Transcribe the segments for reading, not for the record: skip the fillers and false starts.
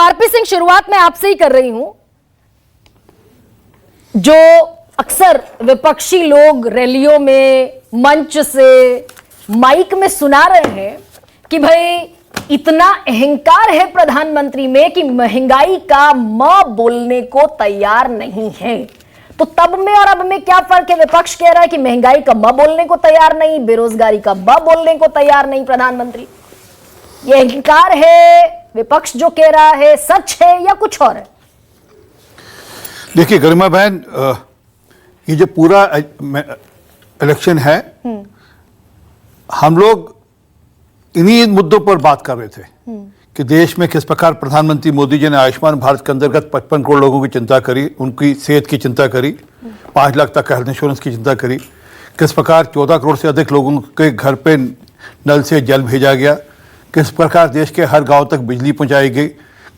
RP Singh, शुरुआत मैं आपसे ही कर रही हूं। जो अक्सर विपक्षी लोग रैलियों में, मंच से, माइक में सुना रहे हैं कि भाई इतना अहंकार है प्रधानमंत्री में कि महंगाई का म बोलने को तैयार नहीं है, तो तब में और अब में क्या फर्क है? विपक्ष कह रहा है कि महंगाई का म बोलने को तैयार नहीं, बेरोजगारी का ब बोलने को तैयार नहीं प्रधानमंत्री। ये अहंकार है, विपक्ष जो कह रहा है सच है या कुछ और है? देखिए गरिमा बहन, ये जो पूरा इलेक्शन है, हम लोग इन्हीं मुद्दों पर बात कर रहे थे कि देश में किस प्रकार प्रधानमंत्री मोदी जी ने आयुष्मान भारत के अंतर्गत 55 करोड़ लोगों की चिंता करी, उनकी सेहत की चिंता करी, 5 लाख तक का हेल्थ इंश्योरेंस की चिंता करी, किस प्रकार 14 करोड़ से अधिक लोगों के घर पे नल से जल भेजा गया, किस प्रकार देश के हर गांव तक बिजली पहुंचाई गई,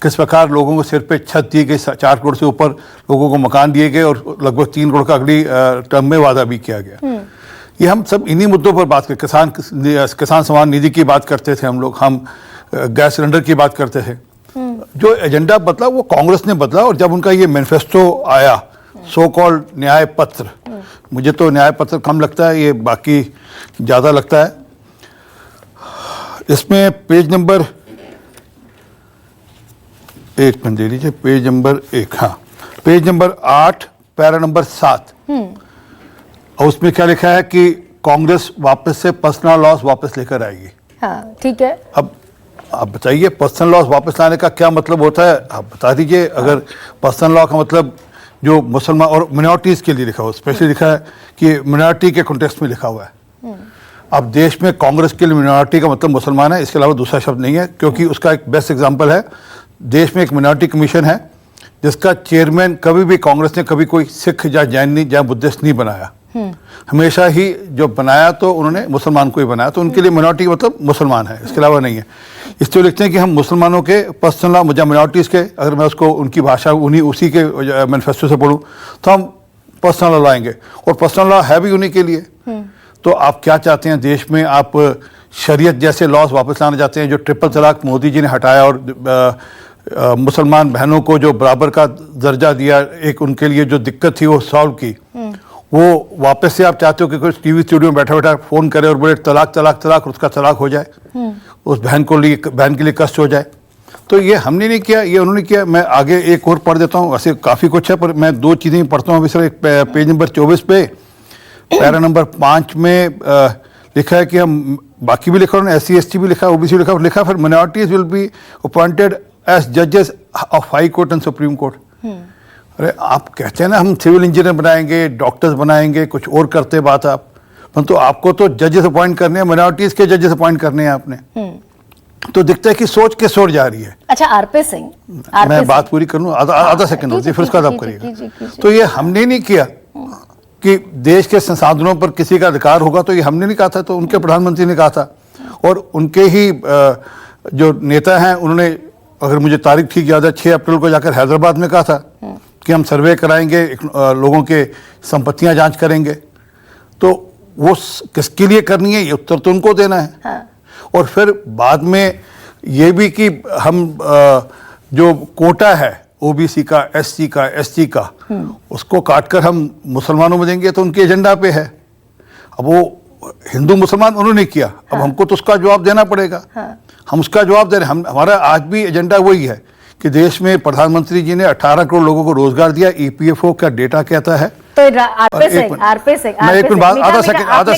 किस प्रकार लोगों को सिर पे छत दी गई, 4 करोड़ से ऊपर लोगों को मकान दिए गए और लगभग 3 करोड़ का अगली टर्म में वादा भी किया गया। ये हम सब इन्हीं मुद्दों पर बात करते, किसान सम्मान निधि की बात करते थे हम गैस सिलेंडर की बात करते थे। जो एजेंडा बदला वो कांग्रेस ने बदला, और जब उनका ये मैनिफेस्टो आया, सो कॉल्ड न्याय पत्र, मुझे तो न्याय पत्र कम लगता है, ये बाकी ज़्यादा लगता है। इसमें पेज नंबर 1 में दे लीजिए, पेज नंबर 1, हाँ पेज नंबर 8 पैरा नंबर 7, और उसमें क्या लिखा है कि कांग्रेस वापस से पर्सनल लॉस वापस लेकर आएगी। हाँ ठीक है। अब आप बताइए पर्सनल लॉस वापस लाने का क्या मतलब होता है, आप बता दीजिए। अगर पर्सनल लॉ का मतलब जो मुसलमान और मिनॉरिटीज़ के लिए लिखा हुआ, स्पेशली लिखा है कि मिनॉरिटी के कॉन्टेक्स्ट में लिखा हुआ है। अब देश में कांग्रेस के लिए मिनॉरिटी का मतलब मुसलमान है, इसके अलावा दूसरा शब्द नहीं है, क्योंकि उसका एक बेस्ट एग्जाम्पल है, देश में एक मिनॉरिटी कमीशन है जिसका चेयरमैन कभी भी कांग्रेस ने कभी कोई सिख या जैन या बुद्धिस्ट नहीं बनाया। हमेशा ही जो बनाया तो उन्होंने मुसलमान को ही बनाया, तो उनके लिए मिनॉरिटी मतलब मुसलमान है, इसके अलावा नहीं है। इसलिए लिखते हैं कि हम मुसलमानों के पर्सनल लॉ या मिनॉरिटीज़ के, अगर मैं उसको उनकी भाषा उसी के मैनिफेस्टो से पढ़ूँ तो हम पर्सनल लॉ लाएंगे, और पर्सनल लॉ है भी उन्हीं के लिए। तो आप क्या चाहते हैं देश में? आप शरीयत जैसे लॉज वापस लाना चाहते हैं, जो ट्रिपल तलाक मोदी जी ने हटाया और मुसलमान बहनों को जो बराबर का दर्जा दिया, एक उनके लिए जो दिक्कत थी वो सॉल्व की, वो वापस से आप चाहते हो कि कोई टीवी स्टूडियो में बैठा बैठा फोन करे और बोले तलाक तलाक तलाक, उसका तलाक हो जाए, उस बहन के लिए कष्ट हो जाए। तो ये हमने नहीं किया, ये उन्होंने किया। मैं आगे एक और पढ़ देता हूँ, वैसे काफ़ी कुछ है पर मैं 2 चीज़ें पढ़ता हूँ अभी सर। एक पेज नंबर 24 पे पैरा नंबर 5 में लिखा है कि हम बाकी भी लिखा, उन्होंने SC ST भी लिखा, OBC लिखा, फिर मिनॉरिटीज विल बी अपॉइंटेड एज जजेस of high court and supreme court. अरे आप कहते हैं ना हम सिविल इंजीनियर बनाएंगे, डॉक्टर्स बनाएंगे, कुछ और करते बात आप, परंतु आपको तो जजेस अपॉइंट करने हैं, मिनॉरिटीज के जजेस अपॉइंट करने हैं आपने। तो दिखता है कि सोच के सोच जा रही है। अच्छा आरपी सिंह, मैं बात पूरी कर लूँ, आधा सेकंड होती है, फिर उसका आप करिएगा। तो ये हमने नहीं किया कि देश के संसाधनों पर किसी का अधिकार होगा, तो ये हमने नहीं कहा था, तो उनके प्रधानमंत्री ने कहा था, और उनके ही जो नेता हैं उन्होंने, अगर मुझे तारीख ठीक याद है, 6 अप्रैल को जाकर हैदराबाद में कहा था कि हम सर्वे कराएंगे, लोगों के संपत्तियां जांच करेंगे। तो वो किसके लिए करनी है, ये उत्तर तो उनको देना है। हाँ। और फिर बाद में ये भी कि हम जो कोटा है OBC का, SC का, ST का, उसको काटकर हम मुसलमानों में देंगे, तो उनके एजेंडा पे है। अब वो हिंदू मुसलमान उन्होंने किया, अब हमको तो उसका जवाब देना पड़ेगा। हम उसका जवाब दे रहे हैं। हमारा आज भी एजेंडा वही है कि देश में प्रधानमंत्री जी ने 18 करोड़ लोगों को रोजगार दिया। EPFO का डेटा कहता है। तो आरपी सिंह,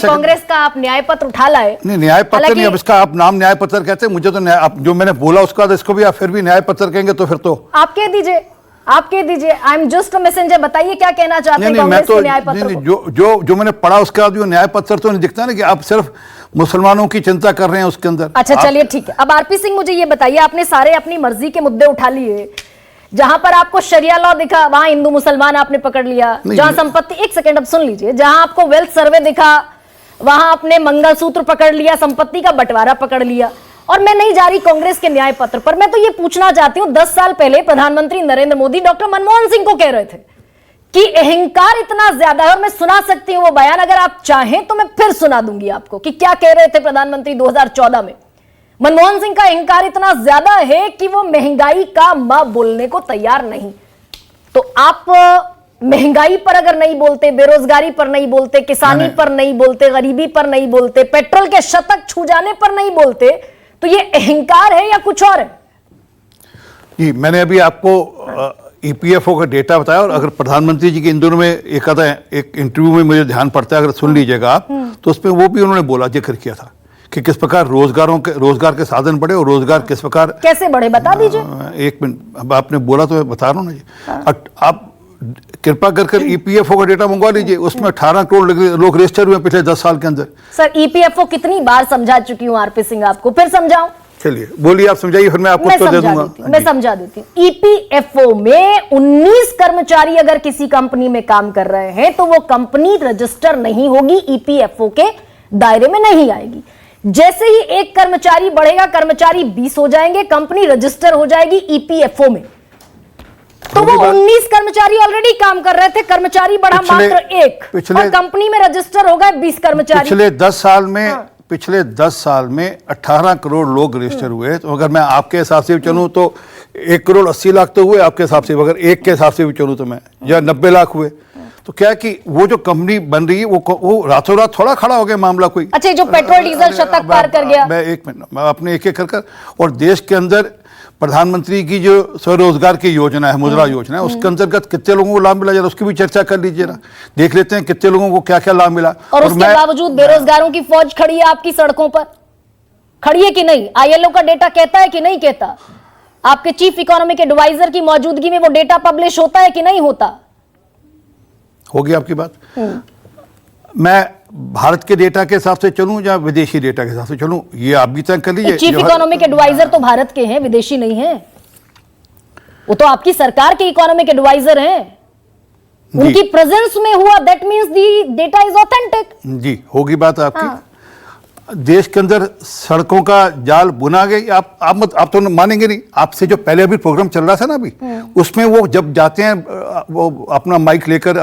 कांग्रेस का आप न्याय पत्र उठा लाए। नहीं, न्याय पत्र नहीं, अब इसका आप नाम न्याय पत्र कहते हैं, मुझे तो जो मैंने बोला उसका, इसको भी आप फिर भी न्याय पत्र कहेंगे, तो फिर तो आप कह दीजिए। I am just a messenger, बताइए क्या कहना चाहते हैं कांग्रेस के न्याय पत्र को? जो मैंने पढ़ा उसके बाद जो न्याय पत्र तो नहीं दिखता ना कि आप सिर्फ मुसलमानों की चिंता कर रहे हैं उसके अंदर। अच्छा चलिए ठीक है। अब आरपी सिंह मुझे ये बताइए, आपने सारे अपनी मर्जी के मुद्दे उठा लिए, जहां पर आपको शरिया लॉ दिखा वहां हिंदू मुसलमान आपने पकड़ लिया, जहां संपत्ति, एक सेकंड अब सुन लीजिए, जहां आपको वेल्थ सर्वे दिखा वहां आपने मंगलसूत्र पकड़ लिया, संपत्ति का बंटवारा पकड़ लिया। और मैं नहीं जा रही कांग्रेस के न्याय पत्र पर, मैं तो ये पूछना चाहती हूं, 10 साल पहले प्रधानमंत्री नरेंद्र मोदी डॉक्टर मनमोहन सिंह को कह रहे थे कि अहंकार इतना ज्यादा है, और मैं सुना सकती हूं वो बयान, अगर आप चाहें तो मैं फिर सुना दूंगी आपको कि क्या कह रहे थे प्रधानमंत्री 2014 में। मनमोहन सिंह का अहंकार इतना ज्यादा है कि वो महंगाई का मां बोलने को तैयार नहीं। तो आप महंगाई पर अगर नहीं बोलते, बेरोजगारी पर नहीं बोलते, किसानी पर नहीं बोलते, गरीबी पर नहीं बोलते, पेट्रोल के शतक छू जाने पर नहीं बोलते, तो ये अहंकार है या कुछ और है? जी, मैंने अभी आपको ईपीएफओ का डेटा बताया, और अगर प्रधानमंत्री जी के इन दिनों में एक इंटरव्यू में मुझे ध्यान पड़ता है, अगर सुन लीजिएगा आप, तो उसमें वो भी उन्होंने बोला, जिक्र किया था कि किस प्रकार रोजगार के साधन बढ़े और रोजगार किस प्रकार कैसे बढ़े, बता दीजिए। एक मिनट, अब आपने बोला तो मैं बता रहा हूँ ना जी। आप कृपा कर ईपीएफओ का डेटा मंगवा लीजिए, उसमें 18 करोड़ लोग रजिस्टर हुए पिछले 10 साल के अंदर। सर, ईपीएफओ कितनी बार समझा चुकी हूँ आरपी सिंह, आपको फिर समझाऊं? चलिए बोलिए, आप समझाइए, फिर मैं आपको उत्तर दे दूंगा। मैं समझा देती हूँ। ईपीएफओ में 19 कर्मचारी अगर किसी कंपनी में काम कर रहे हैं तो वो कंपनी रजिस्टर नहीं होगी, ईपीएफओ के दायरे में नहीं आएगी। जैसे ही एक कर्मचारी बढ़ेगा, कर्मचारी 20 हो जाएंगे, कंपनी रजिस्टर हो जाएगी ईपीएफओ में। तो वो 19 कर्मचारी ऑलरेडी काम कर रहे थे, कर्मचारी बढ़ा मात्र 1 और कंपनी में रजिस्टर हो गए 20 कर्मचारी। पिछले 10 साल में 18 करोड़ लोग रजिस्टर हुए। तो अगर मैं आपके हिसाब से चलूं तो 1 करोड़ 80 लाख तो हुए आपके हिसाब से, अगर एक के हिसाब से भी चलूं तो मैं, या 90 लाख हुए। तो क्या है कि वो जो कंपनी बन रही है वो रातों रात थोड़ा खड़ा हो गया मामला कोई। अच्छा, जो पेट्रोल डीजल शतक पार कर गया। मैं एक मिनट, मैं अपने एक कर और देश के अंदर प्रधानमंत्री की जो स्वरोजगार की योजना है, मुद्रा योजना है, उसके अंतर्गत कितने लोगों को लाभ मिला, जरा उसकी भी चर्चा कर लीजिए ना, देख लेते हैं कितने लोगों को क्या क्या लाभ मिला। और उसके बावजूद बेरोजगारों की फौज खड़ी है आपकी सड़कों पर, खड़ी है कि नहीं? आईएलओ का डेटा कहता है कि नहीं कहता? आपके चीफ इकोनॉमिक एडवाइजर की मौजूदगी में वो डेटा पब्लिश होता है कि नहीं होता? होगी आपकी बात। मैं भारत के डेटा के हिसाब से चलूं या विदेशी डेटा के हिसाब से चलूं, ये आप भी तय कर लीजिए। चीफ इकोनॉमिक एडवाइजर तो भारत के हैं, विदेशी नहीं है। वो तो आपकी सरकार के इकोनॉमिक एडवाइजर हैं, उनकी प्रेजेंस में हुआ, that means the data is authentic. जी, होगी बात आपकी। हाँ। देश के अंदर सड़कों का जाल बुना गया। आप तो मानेंगे नहीं, आपसे जो पहले अभी प्रोग्राम चल रहा था ना अभी, उसमें वो जब जाते हैं वो अपना माइक लेकर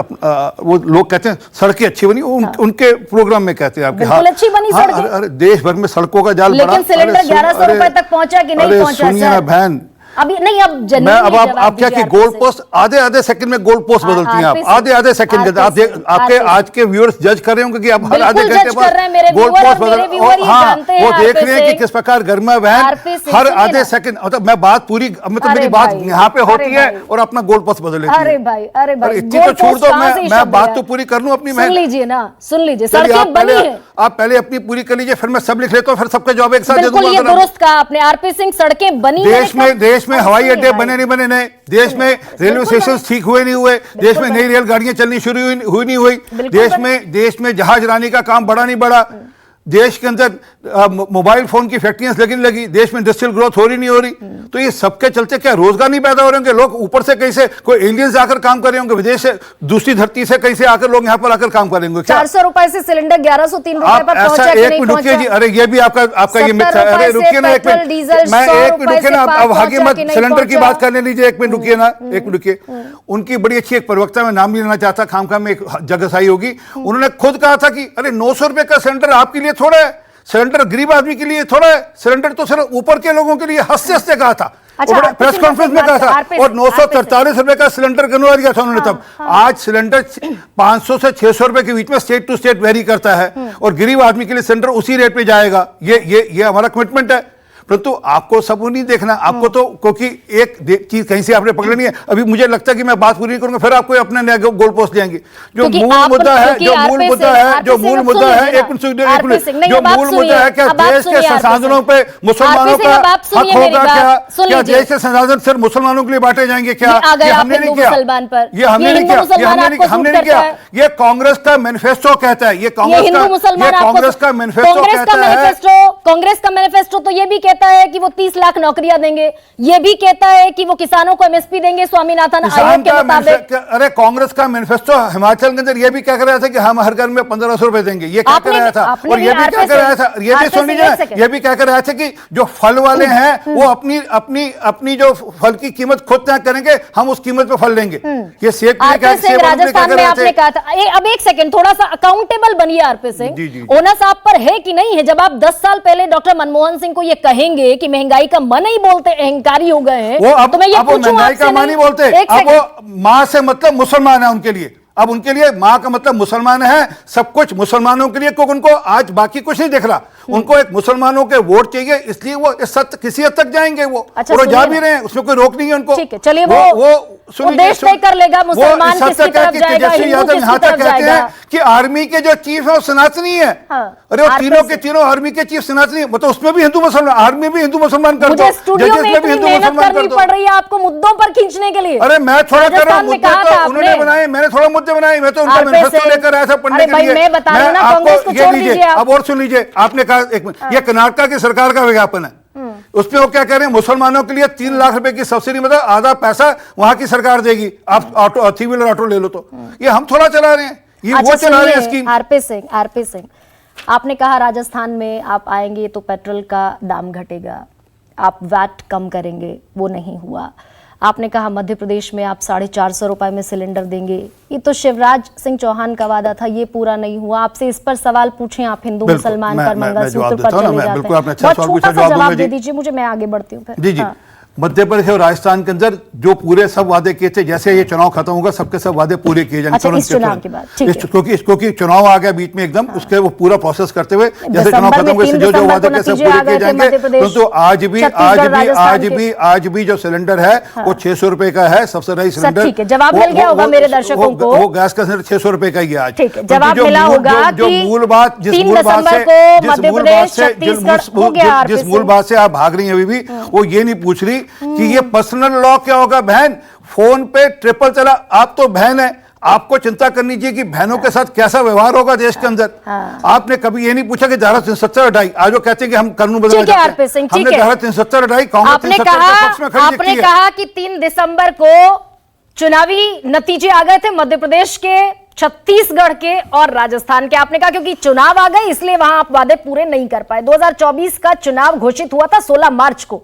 वो लोग कहते हैं सड़कें अच्छी बनी, हाँ। उनके प्रोग्राम में कहते हैं आपके बिल्कुल अच्छी बनी सड़कें। अरे देश भर में सड़कों का जाल बना, लेकिन सिलेंडर 1100 रुपए तक पहुंचा कि नहीं पहुंचा? सुनिए ना बहन, अभी नहीं, अब मैं अब आप क्या कि गोल पोस्ट आधे सेकंड में गोल पोस्ट बदलती हैं आप, आधे सेकंड के। आप आपके आज के व्यूअर्स जज कर रहे होंगे कि आप हर आधे घंटे पर गोल पोस्ट बदल, हाँ वो देख रहे हैं कि किस प्रकार गर्मा बहन हर आधे सेकंड, मतलब मैं बात पूरी, मतलब मेरी बात यहाँ पे होती है और अपना गोल पोस्ट बदल लेती है। अरे भाई इतनी तो छोड़ दो, मैं बात तो पूरी कर लूं अपनी। सुन लीजिए ना, सुन लीजिए, सड़कें बनी है, आप पहले अपनी पूरी कर लीजिए, फिर मैं सब लिख लेता हूँ, फिर सबका जवाब एक साथ दे दूंगा। बिल्कुल, ये दुरुस्त कहा आपने आरपी सिंह, सड़कें बनी। देश में हवाई अड्डे बने नहीं बने, नए देश में रेलवे स्टेशन ठीक हुए नहीं हुए, देश में नई रेलगाड़ियां चलनी शुरू हुई नहीं हुई, देश में जहाज रानी का काम बढ़ा नहीं बढ़ा, देश के अंदर मोबाइल फोन की फैक्ट्रियां लगी, देश में इंडस्ट्रियल ग्रोथ हो रही नहीं हो रही। तो ये सबके चलते क्या रोजगार नहीं पैदा हो रहे होंगे? लोग ऊपर से कहीं से कोई एलियंस आकर काम कर रहे होंगे, विदेश से दूसरी धरती से कहीं से आकर लोग यहाँ पर आकर काम करेंगे। 400 रुपए से सिलेंडर 1103 रुपए पर पहुंचा कि नहीं पहुंचा? रुकिए जी, अरे ये भी आपका ये मिथ है। अरे रुकिए ना एक मिनट, मैं एक मिनट रुकिए ना, अब आगे मत सिलेंडर की बात करने लीजिए, एक मिनट रुकिए ना, एक मिनट रुकिए। उनकी बड़ी अच्छी एक प्रवक्ता, में नाम नहीं लेना चाहता, खामखाम में एक जगहसाई होगी, उन्होंने खुद कहा था कि अरे 900 रुपए का सिलेंडर आपके लिए थोड़ा है, सिलेंडर गरीब आदमी के लिए थोड़ा है, सिलेंडर तो सिर्फ ऊपर के लोगों के लिए। हंसते हंसते कहा था, प्रेस कॉन्फ्रेंस में कहा था, और 943 रुपए का सिलेंडर गिनवा दिया था उन्होंने तब। आज सिलेंडर 500 से 600 रुपए के बीच में स्टेट टू स्टेट वेरी करता है, और गरीब आदमी के लिए सिलेंडर उसी रेट पे जाएगा। ये हमारा कमिटमेंट है। परंतु आपको सब नहीं देखना, आपको तो क्योंकि एक चीज कहीं से आपने पकड़नी है। अभी मुझे लगता है कि मैं बात पूरी नहीं करूंगा, फिर आपको अपने नए गोल पोस्ट देंगे। जो मूल मुद्दा है, जो मूल मुद्दा है, जो मूल मुद्दा है, एक मिनट, जो मूल मुद्दा है, क्या देश के संसाधनों पे मुसलमानों का हक होगा? क्या देश के संसाधन सिर्फ मुसलमानों के लिए बांटे जाएंगे? क्या ये हमने नहीं किया, ये हमने नहीं किया, हमने नहीं किया। ये कांग्रेस का मैनिफेस्टो कहता है, ये कांग्रेस का मैनिफेस्टो कहता है। कांग्रेस का मैनिफेस्टो तो ये भी कहता है कि वो 30 लाख नौकरियां देंगे, ये भी कहता है कि वो किसानों को एमएसपी देंगे स्वामीनाथन आयोग के मुताबिक। अरे कांग्रेस का मैनिफेस्टो हिमाचल के अंदर ये भी क्या कर रहा था कि हम हर घर में 1500 रुपए देंगे, ये क्या कर रहा था। और ये भी क्या कर रहा था, ये भी सुन लीजिए, ये भी क्या कर रहा था कि जो फल वाले हैं वो अपनी जो फल की कीमत खुद तय करेंगे, हम उस कीमत पे फल लेंगे। ये सेब राजस्थान में आपने कहा था। अब एक सेकंड, थोड़ा सा अकाउंटेबल बनिए आरपी सिंह, ओनस आप पर है कि नहीं है? जब आप 10 साल पहले डॉक्टर मनमोहन सिंह को ये कहेंगे कहेंगे कि महंगाई का मन ही बोलते अहंकारी हो गए हैं, वो अब तो मैं ये अब वो पूछूं महंगाई आपसे का मान नहीं बोलते, एक अब सेकंड। वो माँ से मतलब मुसलमान है उनके लिए। अब उनके लिए माँ का मतलब मुसलमान है, सब कुछ मुसलमानों के लिए, क्योंकि उनको आज बाकी कुछ नहीं दिख रहा, उनको एक मुसलमानों के वोट चाहिए, इसलिए वो इस हद किसी हद तक जाएंगे वो, अच्छा, और वो जा सुनिए भी रहे हैं, उसमें कोई रोक नहीं है उनको। ठीक है, चलिए वो देश तय कर लेगा मुसलमान किसकी तरफ जाएगा, हिंदू किसकी तरफ जाएगा। कि आर्मी के जो चीफ है वो सनातनी है। हाँ, अरे वो तीनों के RPC तीनों आर्मी के चीफ सनातनी, मतलब उसमें भी हिंदू मुसलमान, आर्मी भी हिंदू मुसलमान कर दो, मुझे स्टूडियो में जजेस भी इतनी हिंदू मेहनत मुसलमान करनी कर पड़ दो। रही है आपको मुद्दों पर खींचने के लिए। अरे मैं थोड़ा कर रहा राजस्थान हूँ, में मुद्दे कहा तो था उन्होंने आपने। बनाए, मैंने थोड़ा मुद्दे बनाए, मैं तो उनका RPC मैनिफेस्टो लेकर आया था पढ़ने अरे के भाई, लिए। मैं बता रही ना, आपको कांग्रेस को ये छोड़ लीजिए, दीजिए आप। अब और सुन लीजिए, आपने कहा एक मिनट, ये कर्नाटक की सरकार का विज्ञापन है, उसमें वो क्या कह रहे हैं, मुसलमानों के लिए 3 लाख रुपए की सब्सिडी, मतलब आधा पैसा वहां की सरकार देगी, आप ऑटो 3 व्हीलर ऑटो ले लो, तो ये हम थोड़ा चला रहे हैं, ये वो चला रहे हैं स्कीम। आरपी सिंह, आपने कहा राजस्थान में आप आएंगे तो पेट्रोल का दाम घटेगा, आप वैट कम करेंगे, वो नहीं हुआ। आपने कहा मध्य प्रदेश में आप 450 रुपए में सिलेंडर देंगे, ये तो शिवराज सिंह चौहान का वादा था, ये पूरा नहीं हुआ। आपसे इस पर सवाल पूछें, आप हिंदू मुसलमान पर मंगलसूत्र पर चले जाते हैं। बहुत छोटा सा जवाब दे दीजिए मुझे, मैं आगे बढ़ती हूँ फिर। जी। मध्य प्रदेश और राजस्थान के अंदर जो पूरे सब वादे किए थे, जैसे ये चुनाव खत्म होगा सबके सब वादे पूरे किए जाएंगे। अच्छा, इस चुनाव के बाद, ठीक है। क्योंकि चुनाव आ गया बीच में एकदम, उसके वो पूरा प्रोसेस करते हुए जैसे चुनाव खत्म हुए जो वादे के सब पूरे किए जाएंगे। तो आज भी जो सिलेंडर है वो 600 रुपए का है, सबसे रही सिलेंडर। ठीक है, जवाब मिल गया होगा मेरे दर्शकों को, वो गैस का सिलेंडर 600 रुपए का ही है आज। ठीक है, जवाब मिला होगा जो मूल बात, जिस मूल बात से आप भाग रही हैं अभी भी, वो ये नहीं पूछ रही कि ये पर्सनल लॉ क्या होगा। बहन फोन पे ट्रिपल चला, आप तो बहन है, आपको चिंता करनी चाहिए कि बहनों के साथ कैसा व्यवहार होगा देश के अंदर। आपने कभी ये नहीं पूछा कि धारा 370 हटाई, आज वो कहते हैं कि हम कानून बदलना चाहते हैं, हमने धारा 370 हटाई, कांग्रेस 370 के पक्ष में खड़ी दिखती है। आपने कहा कि 3 दिसंबर को चुनावी नतीजे आ गए थे मध्य प्रदेश के, छत्तीसगढ़ के और राजस्थान के। आपने कहा क्योंकि चुनाव आ गए इसलिए वहां आप वादे पूरे नहीं कर पाए। 2024 का चुनाव घोषित हुआ था 16 मार्च को।